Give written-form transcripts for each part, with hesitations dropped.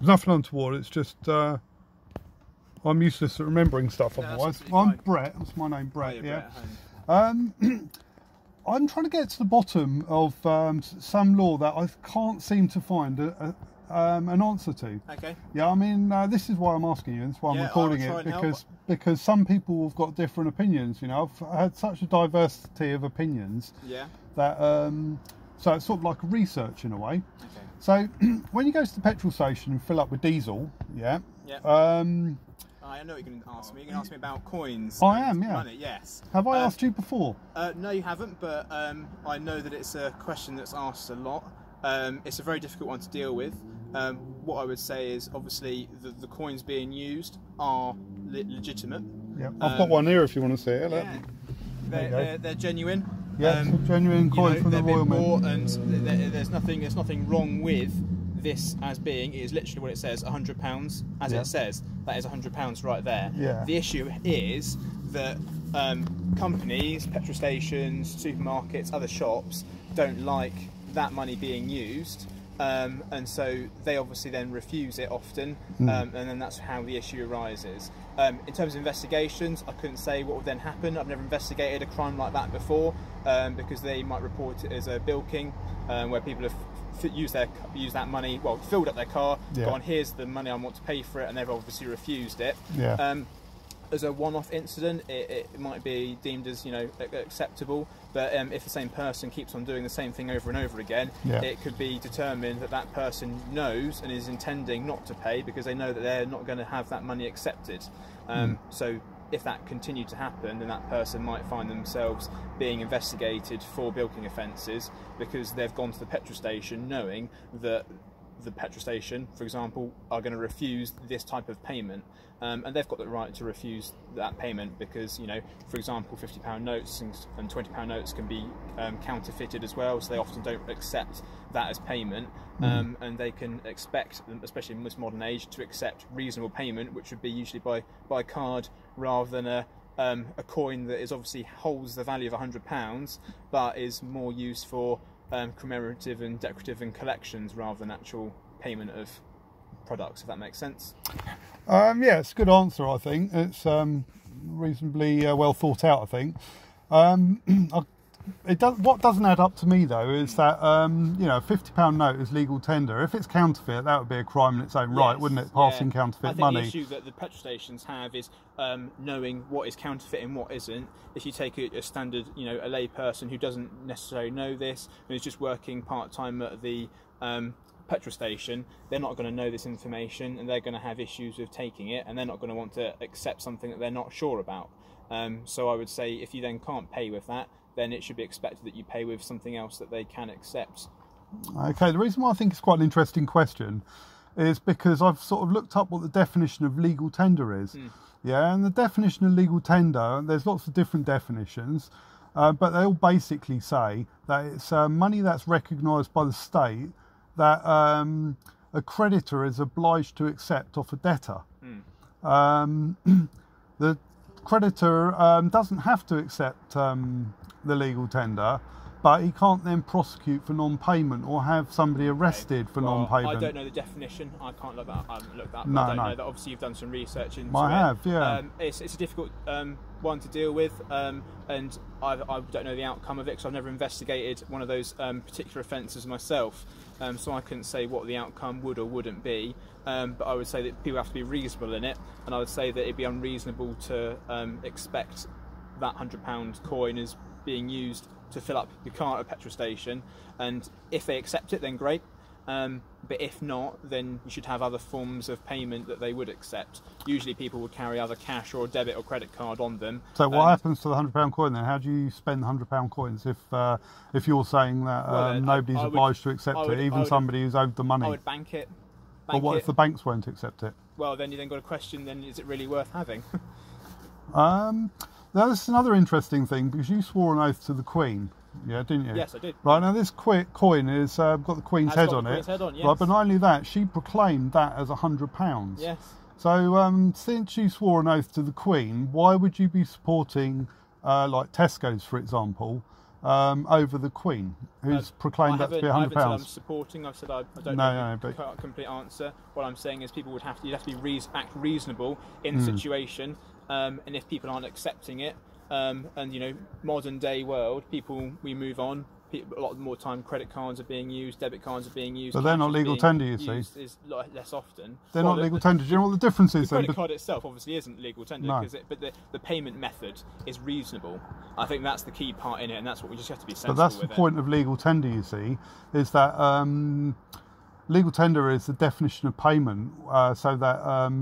There's nothing untoward, it's just I'm useless at remembering stuff otherwise. I'm Brett, that's my name, Brett, Oh, yeah. Brett, I'm trying to get to the bottom of some law that I can't seem to find an answer to. Okay. Yeah, I mean, this is why I'm asking you, that's why I'm recording it, because some people have got different opinions, you know. I've had such a diversity of opinions that, so it's sort of like research in a way. Okay. So, when you go to the petrol station and fill up with diesel, I know what you're going to ask me. You're going to ask me about coins. I am, yeah. Money, yes. Have I asked you before? No, you haven't, but I know that it's a question that's asked a lot. It's a very difficult one to deal with. What I would say is, obviously, the coins being used are legitimate. Yeah, I've got one here if you want to see it. Yeah. They're genuine. Yeah, it's a genuine coin from the Royal Mint. And there's nothing wrong with this as being, it is literally what it says, £100 as it says. That is £100 right there. Yeah. The issue is that companies, petrol stations, supermarkets, other shops don't like that money being used, and so they obviously then refuse it often, and then that's how the issue arises. In terms of investigations, I couldn't say what would then happen. I've never investigated a crime like that before, because they might report it as a bilking, where people have used that money, well, filled up their car, gone, here's the money I want to pay for it, and they've obviously refused it. As a one-off incident, it might be deemed as, you know, acceptable, but if the same person keeps on doing the same thing over and over again, it could be determined that that person knows and is intending not to pay because they know that they're not going to have that money accepted. So if that continued to happen, then that person might find themselves being investigated for bilking offences because they've gone to the petrol station knowing that the petrol station, for example, are going to refuse this type of payment, and they've got the right to refuse that payment because, you know, for example, £50 notes and £20 notes can be counterfeited as well, so they often don't accept that as payment, and they can expect, especially in this modern age, to accept reasonable payment, which would be usually by card rather than a coin that is obviously holds the value of £100 but is more used for commemorative and decorative and collections rather than actual payment of products, if that makes sense. Yeah, it's a good answer, I think. It's reasonably well thought out, I think. What doesn't add up to me, though, is that, you know, a £50 note is legal tender. If it's counterfeit, that would be a crime in its own right, wouldn't it? Passing counterfeit money. I think the issue that the petrol stations have is knowing what is counterfeit and what isn't. If you take a standard, you know, a lay person who doesn't necessarily know this, and is just working part-time at the petrol station, they're not going to know this information, and they're going to have issues with taking it, and they're not going to want to accept something that they're not sure about. So I would say if you then can't pay with that, then it should be expected that you pay with something else that they can accept. Okay, the reason why I think it's quite an interesting question is because I've sort of looked up what the definition of legal tender is. Yeah, and the definition of legal tender, there's lots of different definitions, but they all basically say that it's money that's recognised by the state that a creditor is obliged to accept off a debtor. The creditor doesn't have to accept the legal tender, but he can't then prosecute for non-payment or have somebody arrested for non-payment. I don't know the definition. I can't look that. I haven't looked that up. No, I don't know that. Obviously, you've done some research into it. I have, yeah. It's a difficult one to deal with, and I don't know the outcome of it because I've never investigated one of those particular offences myself. So I couldn't say what the outcome would or wouldn't be. But I would say that people have to be reasonable in it, and I would say that it'd be unreasonable to expect that £100 coin is being used to fill up your car at a petrol station, and if they accept it, then great. But if not, then you should have other forms of payment that they would accept. Usually people would carry either cash or a debit or credit card on them. So what happens to the £100 coin then? How do you spend the £100 coins if you're saying that nobody's obliged to accept it, even somebody who's owed the money? I would bank it. But what if the banks won't accept it? Well, then you then got a question, then is it really worth having? Now, this is another interesting thing, because you swore an oath to the Queen, yeah, didn't you? Yes, I did. Right, now this coin has got the Queen's head on it. Yes. Right, but not only that, she proclaimed that as £100. Yes. So, since you swore an oath to the Queen, why would you be supporting, like Tesco's, for example, over the Queen, who's proclaimed that to be £100. I'm supporting. I've said I don't know the complete answer. What I'm saying is people you'd have to be act reasonable in the situation, and if people aren't accepting it, and modern day world, we move on. A lot more time, credit cards are being used, debit cards are being used. But they're not legal tender, you see. Is less often. They're not legal tender. Do you know what the difference is? The credit card itself obviously isn't legal tender, but the payment method is reasonable. I think that's the key part in it, and that's what we just have to be sensible with. But that's the point of legal tender, you see, is that legal tender is the definition of payment, so that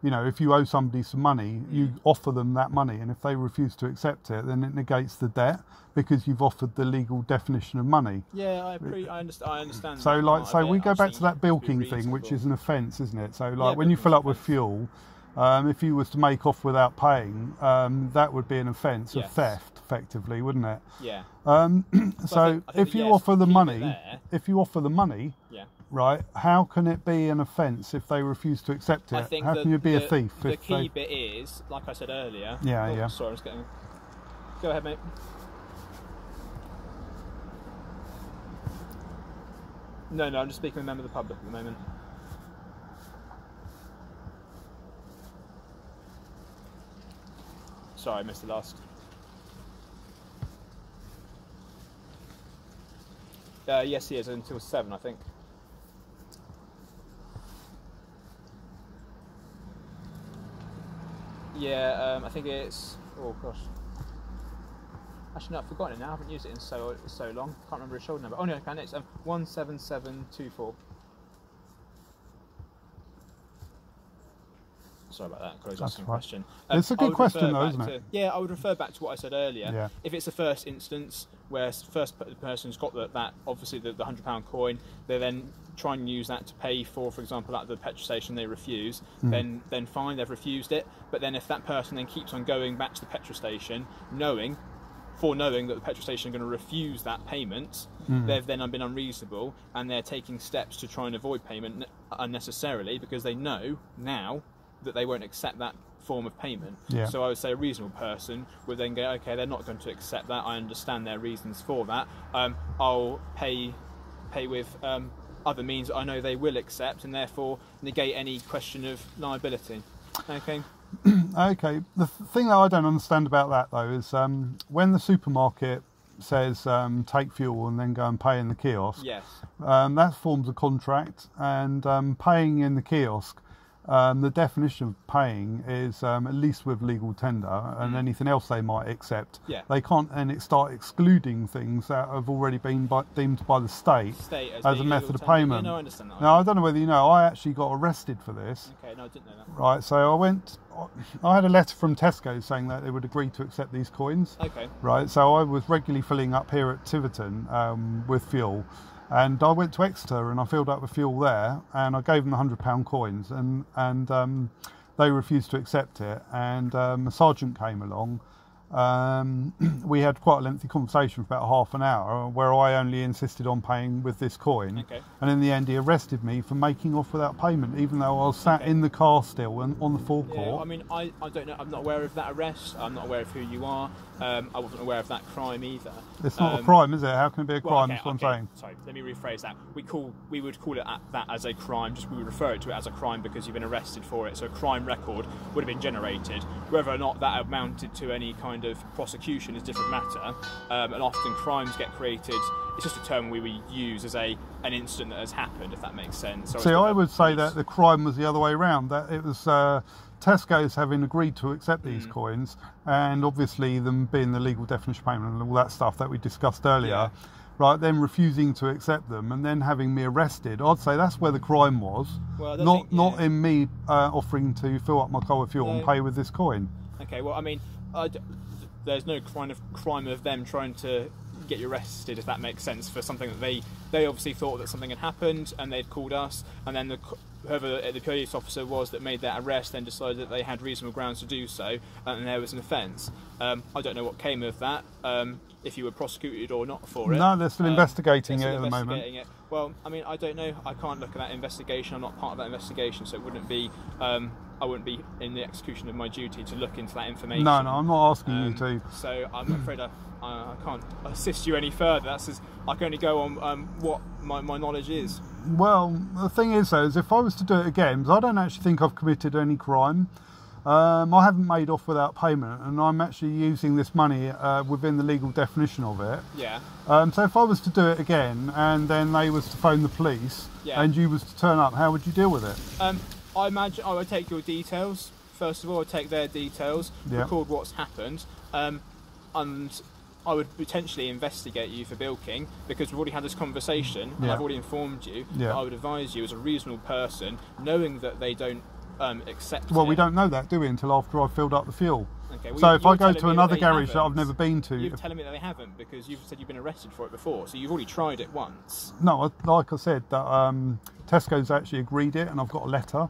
if you owe somebody some money, you offer them that money, and if they refuse to accept it, then it negates the debt because you've offered the legal definition of money. Yeah, I understand. So we go back to that bilking thing, which is an offence, isn't it? So when you fill up with fuel, if you was to make off without paying, that would be an offence of theft, effectively, wouldn't it? Yeah. So if you offer the money, right, how can it be an offence if they refuse to accept it? How can you be a thief? The key bit is, like I said earlier... Yeah. Sorry, I was getting... Go ahead, mate. No, I'm just speaking with a member of the public at the moment. Sorry, I missed the last. Yes, he is, until 7, I think. Yeah, I think it's... Oh, gosh. Actually, no, I've forgotten it now. I haven't used it in so long. Can't remember his shoulder number. Oh, no, I can. It's 17724. Sorry about that. Close asking question. It's a good question, though, isn't it? Yeah, I would refer back to what I said earlier. Yeah. If it's the first instance where the person's got that obviously the £100 coin, they then try and use that to pay for example, at the petrol station they refuse, then fine, they've refused it. But then if that person then keeps on going back to the petrol station, knowing that the petrol station are going to refuse that payment, they've then been unreasonable and they're taking steps to try and avoid payment unnecessarily because they know now that they won't accept that form of payment. Yeah. So I would say a reasonable person would then go, okay, they're not going to accept that. I understand their reasons for that. I'll pay with other means that I know they will accept, and therefore negate any question of liability. Okay. Okay. The thing that I don't understand about that though is when the supermarket says take fuel and then go and pay in the kiosk. Yes. That forms a contract, and paying in the kiosk. The definition of paying is at least with legal tender, and anything else they might accept. Yeah. They can't start excluding things that have already been deemed by the state as a method of payment. Yeah, no, I understand that. Now, I don't know whether you know, I actually got arrested for this. Okay, no, I didn't know that. Right, so I had a letter from Tesco saying that they would agree to accept these coins. Okay. Right, so I was regularly filling up here at Tiverton with fuel. And I went to Exeter and I filled up with fuel there, and I gave them the £100 coins, and they refused to accept it. And a sergeant came along. We had quite a lengthy conversation for about half an hour, where I only insisted on paying with this coin. Okay. And in the end, he arrested me for making off without payment, even though I was sat in the car still and on the forecourt. Yeah, I mean, I don't know. I'm not aware of that arrest. I'm not aware of who you are. I wasn't aware of that crime either. It's not a crime, is it? How can it be a crime? That's what I'm saying. Sorry, let me rephrase that. We would call it that as a crime. We would refer to it as a crime because you've been arrested for it. So a crime record would have been generated. Whether or not that amounted to any kind of prosecution is a different matter. And often crimes get created. It's just a term we would use as an incident that has happened, if that makes sense. See, I would say that the crime was the other way around. That it was Tesco's having agreed to accept these coins, and obviously them being the legal definition of payment and all that stuff that we discussed earlier, right, then refusing to accept them and then having me arrested. I'd say that's where the crime was, not in me offering to fill up my car with fuel and pay with this coin. Okay, well, I mean, there's no crime of them trying to get you arrested, if that makes sense, for something that they obviously thought that something had happened, and they'd called us, and then whoever the police officer was that made that arrest then decided that they had reasonable grounds to do so, and there was an offence. I don't know what came of that, if you were prosecuted or not for it. No, they're still investigating it at the moment. Well, I mean, I don't know. I can't look at that investigation. I'm not part of that investigation, so it wouldn't be. I wouldn't be in the execution of my duty to look into that information. No, I'm not asking you to. So I'm afraid I can't assist you any further. I can only go on what my knowledge is. Well, the thing is, though, is if I was to do it again, because I don't actually think I've committed any crime. I haven't made off without payment, and I'm actually using this money within the legal definition of it. Yeah. So if I was to do it again, and then they was to phone the police, and you was to turn up, how would you deal with it? I imagine I would take your details. First of all, I'd take their details, record what's happened, and I would potentially investigate you for bilking, because we've already had this conversation, and I've already informed you that I would advise you as a reasonable person, knowing that they don't accept Well, we don't know that, do we, until after I've filled up the fuel. Okay, well, so if I go to another garage that I've never been to... You're telling me that they haven't, because you've said you've been arrested for it before, so you've already tried it once. No, like I said, that Tesco's actually agreed it, and I've got a letter,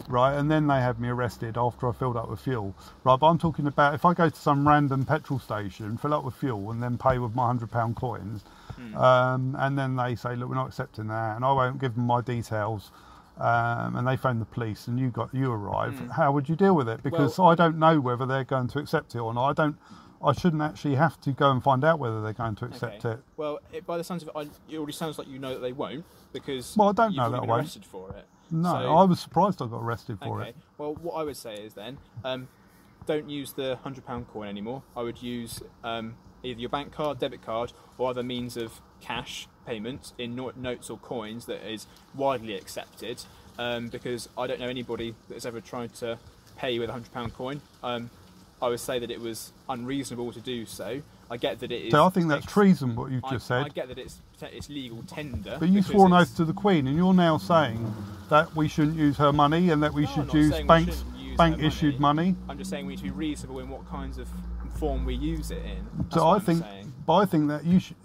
right, and then they had me arrested after I filled up with fuel. Right, but I'm talking about if I go to some random petrol station, fill up with fuel, and then pay with my £100 coins, and then they say, look, we're not accepting that, and I won't give them my details, and they phone the police, and you arrive. How would you deal with it? Because I don't know whether they're going to accept it or not. I shouldn't actually have to go and find out whether they're going to accept it. Well, by the sounds of it, it already sounds like you know that they won't, because I don't know that you've been arrested for it. No, so, I was surprised I got arrested for it. Well, what I would say is then, don't use the £100 coin anymore. I would use either your bank card, debit card, or other means of cash payment in notes or coins that is widely accepted, because I don't know anybody that's ever tried to pay with a £100 coin. I would say that it was unreasonable to do so. I get that it is... So I think that's treason, what you've just said. I get that it's legal tender. But you swore an oath to the Queen, and you're now saying that we shouldn't use her money and that we should use bank-issued money. I'm just saying we need to be reasonable in what kinds of form we use it in. That's so I think that you should...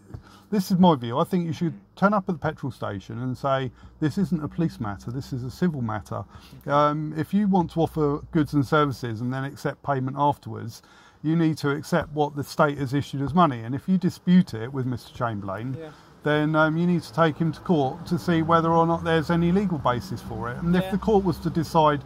This is my view. I think you should turn up at the petrol station and say, this isn't a police matter, this is a civil matter. If you want to offer goods and services and then accept payment afterwards, you need to accept what the state has issued as money. And if you dispute it with Mr. Chamberlain, then you need to take him to court to see whether or not there's any legal basis for it. And if the court was to decide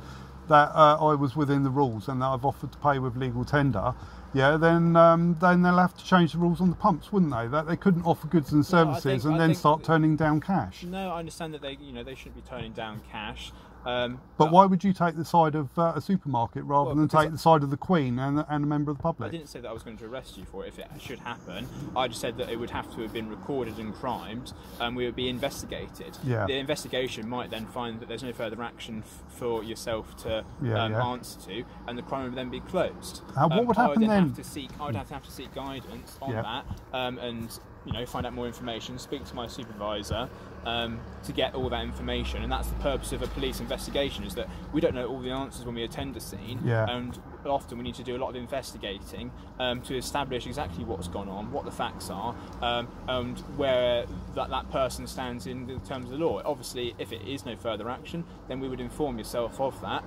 that I was within the rules and that I've offered to pay with legal tender, then they'll have to change the rules on the pumps, wouldn't they? That they couldn't offer goods and services and then start turning down cash. No, I understand that they shouldn't be turning down cash. But why would you take the side of a supermarket rather than take the side of the Queen and a member of the public? I didn't say that I was going to arrest you for it if it should happen. I just said that it would have to have been recorded and crimed, and we would be investigated. The investigation might then find that there's no further action for yourself to answer to, and the crime would then be closed. What would happen then? I would have to seek guidance on that, and find out more information, speak to my supervisor to get all that information. And that's the purpose of a police investigation, is that we don't know all the answers when we attend a scene, and often we need to do a lot of investigating to establish exactly what's gone on, what the facts are, and where that person stands in terms of the law. Obviously, if it is no further action, then we would inform yourself of that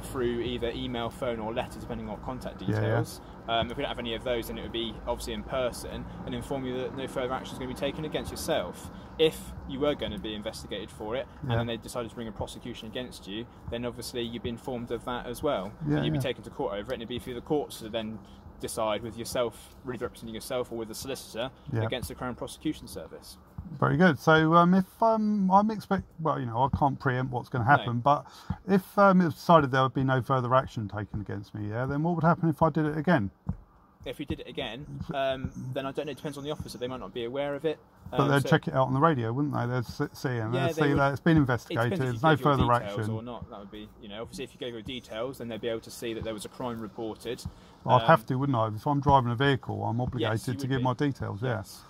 through either email, phone or letter, depending on contact details. If we don't have any of those, then it would be obviously in person, and inform you that no further action is going to be taken against yourself. If you were going to be investigated for it, and then they decided to bring a prosecution against you, then obviously you'd be informed of that as well. And you'd be taken to court over it, and it'd be for the courts to then decide with yourself, really representing yourself, or with the solicitor against the Crown Prosecution Service. Very good. So if I'm I can't preempt what's going to happen, but if it was decided there would be no further action taken against me, then what would happen if I did it again? If you did it again, then I don't know, it depends on the officer. They might not be aware of it. But they'd check it out on the radio, wouldn't they? They'd see that it's been investigated, there's no further action. Or not. That would be, obviously if you gave your details, then they'd be able to see that there was a crime reported. I'd have to, wouldn't I? If I'm driving a vehicle, I'm obligated to give my details, Yes.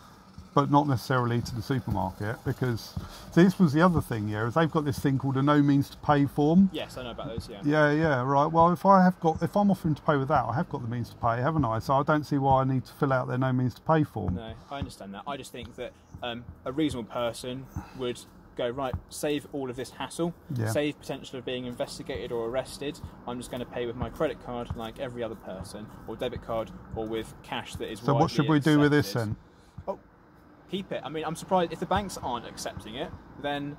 but not necessarily to the supermarket, because this was the other thing, yeah, is they've got this thing called a no means to pay form. Yes, I know about those. Yeah, right. Well, if I'm offering to pay with that, I have got the means to pay, haven't I? So I don't see why I need to fill out their no means to pay form. No, I understand that. I just think that a reasonable person would go, right, save all of this hassle, save potential of being investigated or arrested. I'm just going to pay with my credit card like every other person, or debit card, or with cash that is So what should we do with this then? Oh, keep it. I mean, I'm surprised if the banks aren't accepting it, then,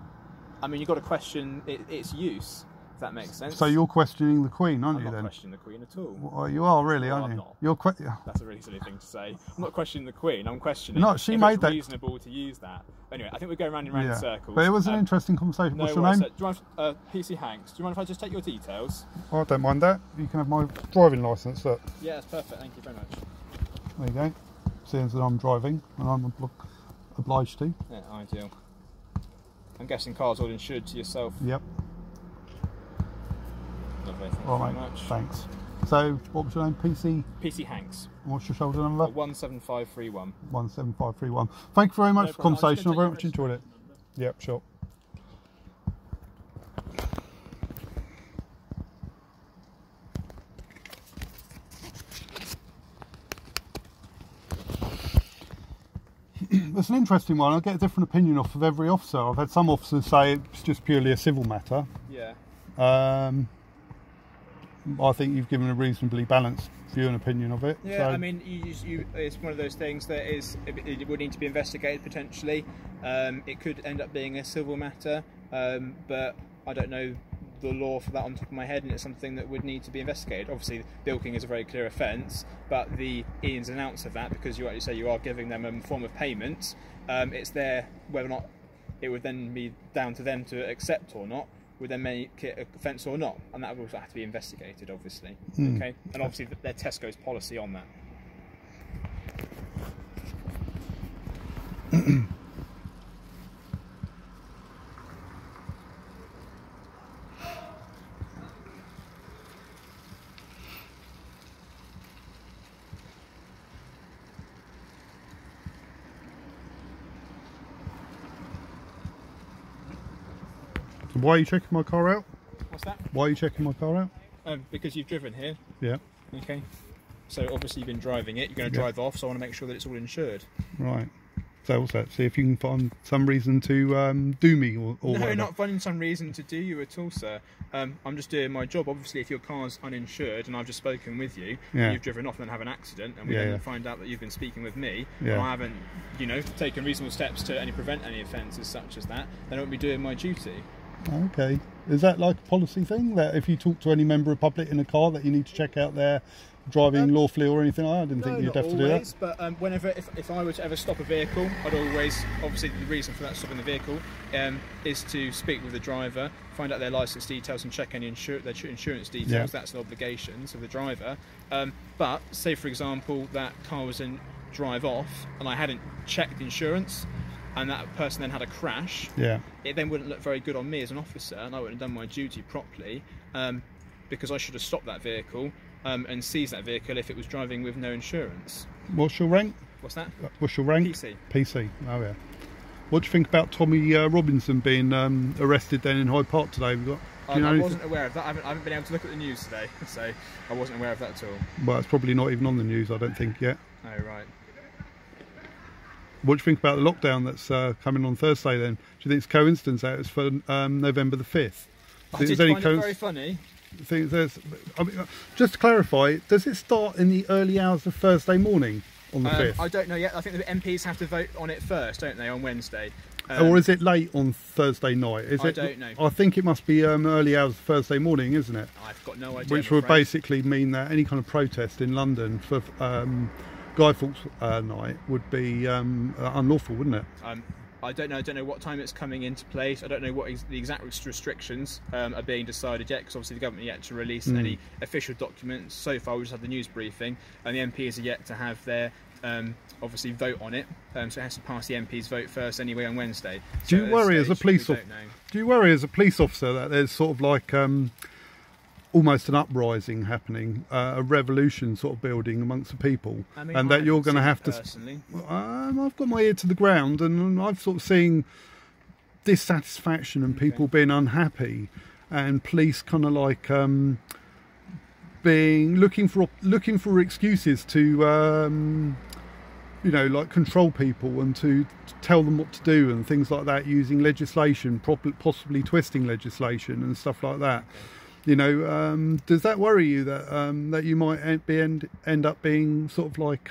I mean, you've got to question its use, if that makes sense. So you're questioning the Queen, aren't you then? I'm not questioning the Queen at all. Well, you are really, aren't you? I'm not. That's a really silly thing to say. I'm not questioning the Queen, I'm questioning she if made it's that reasonable to use that. Anyway, I think we're going round and round in circles. But it was an interesting conversation. What's your name? Do you mind, PC Hanks, do you mind if I just take your details? Oh, I don't mind that. You can have my driving licence, look. Yeah, that's perfect, thank you very much. There you go. Seeing as I'm driving, and I'm obliged to. Yeah, ideal. I'm guessing car's all insured to yourself. Yep. Lovely, thank you very much. Thanks. So, what was your name? PC Hanks. And what's your shoulder number? 17531. 17531. Thank you very much for the conversation. I very much enjoyed it. Yep, sure. It's an interesting one. I get a different opinion off of every officer. I've had some officers say it's just purely a civil matter. Yeah. I think you've given a reasonably balanced view and opinion of it. Yeah, so. I mean, it's one of those things that it would need to be investigated potentially. It could end up being a civil matter, but I don't know the law for that on top of my head, and it's something that would need to be investigated. Obviously, bilking is a very clear offence, but the ins and outs of that, because you actually say you are giving them a form of payment, it's there whether or not it would then be down to them to accept or not. Would then make it an offence or not, and that would also have to be investigated, obviously. Okay, and obviously their Tesco's policy on that. Why are you checking my car out? What's that? Why are you checking my car out? Because you've driven here. Yeah. Okay. So obviously you've been driving it. You're going to drive off, so I want to make sure that it's all insured. Right. So what's that? See if you can find some reason to do me or no, whatever. Not finding some reason to do you at all, sir. I'm just doing my job. Obviously, if your car's uninsured and I've just spoken with you, and you've driven off and then have an accident, and we then find out that you've been speaking with me, and I haven't, taken reasonable steps to prevent any offences such as that, then I won't be doing my duty. Okay. Is that like a policy thing, that if you talk to any member of the public in a car that you need to check out their driving lawfully or anything like that? I didn't think you'd have to do that. But whenever, if I were to ever stop a vehicle, I'd always, obviously the reason for that stopping the vehicle is to speak with the driver, find out their licence details and check any their insurance details. Yeah. That's an obligation of the driver. But say for example that car was in drive off and I hadn't checked insurance, and that person then had a crash, it then wouldn't look very good on me as an officer, and I wouldn't have done my duty properly, because I should have stopped that vehicle and seized that vehicle if it was driving with no insurance. What's your rank? What's that? What's your rank? PC. PC, oh yeah. What do you think about Tommy Robinson being arrested then in Hyde Park today? I wasn't aware of that. I haven't been able to look at the news today, so I wasn't aware of that at all. Well, it's probably not even on the news, I don't think, yet. Oh, right. What do you think about the lockdown that's coming on Thursday then? Do you think it's coincidence that it's for November the 5th? I did find it very funny. Just to clarify, does it start in the early hours of Thursday morning on the 5th? I don't know yet. I think the MPs have to vote on it first, don't they, on Wednesday? Or is it late on Thursday night? I don't know. I think it must be early hours of Thursday morning, isn't it? I've got no idea. Which would basically mean that any kind of protest in London for Guy Fawkes night would be unlawful, wouldn't it? I don't know. I don't know what time it's coming into place. I don't know what the exact restrictions are being decided yet, because obviously the government yet to release any official documents. So far, we just had the news briefing, and the MPs are yet to have their obviously vote on it. So it has to pass the MPs' vote first anyway on Wednesday. Do you worry as a police officer? Do you worry as a police officer that there's sort of like almost an uprising happening, a revolution sort of building amongst the people, I mean, and that you're going to have to. Personally, I've got my ear to the ground, and I've sort of seen dissatisfaction and people being unhappy, and police kind of like being looking for excuses to you know, like control people and to tell them what to do and things like that, using legislation, possibly twisting legislation and stuff like that. You know, does that worry you that that you might end up being sort of like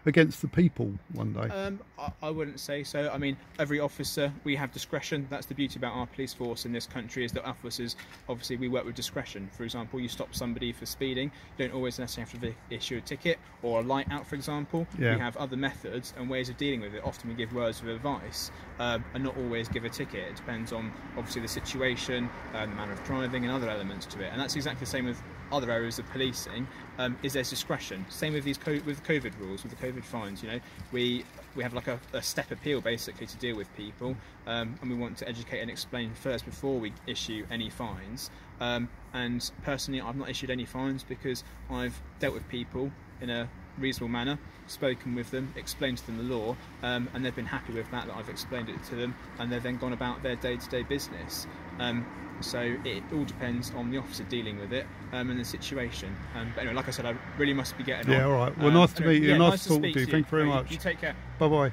against the people one day? I wouldn't say so. I mean, every officer, we have discretion. That's the beauty about our police force in this country, is that officers, obviously, we work with discretion. For example, you stop somebody for speeding, you don't always necessarily have to issue a ticket or a light out, for example. Yeah. We have other methods and ways of dealing with it. Often we give words of advice and not always give a ticket. It depends on, obviously, the situation, the manner of driving and other elements to it. And that's exactly the same with other areas of policing, is there's discretion. Same with these with COVID rules, with the COVID fines. You know, we have like a step appeal basically to deal with people, and we want to educate and explain first before we issue any fines. And personally, I've not issued any fines because I've dealt with people in a reasonable manner, spoken with them, explained to them the law, and they've been happy with that I've explained it to them, and they've then gone about their day-to-day business. So it all depends on the officer dealing with it and the situation. But anyway, like I said, I really must be getting on. Yeah, all right. Well, nice to meet you. Yeah, nice to talk speak to you. Thank you very much. You take care. Bye-bye.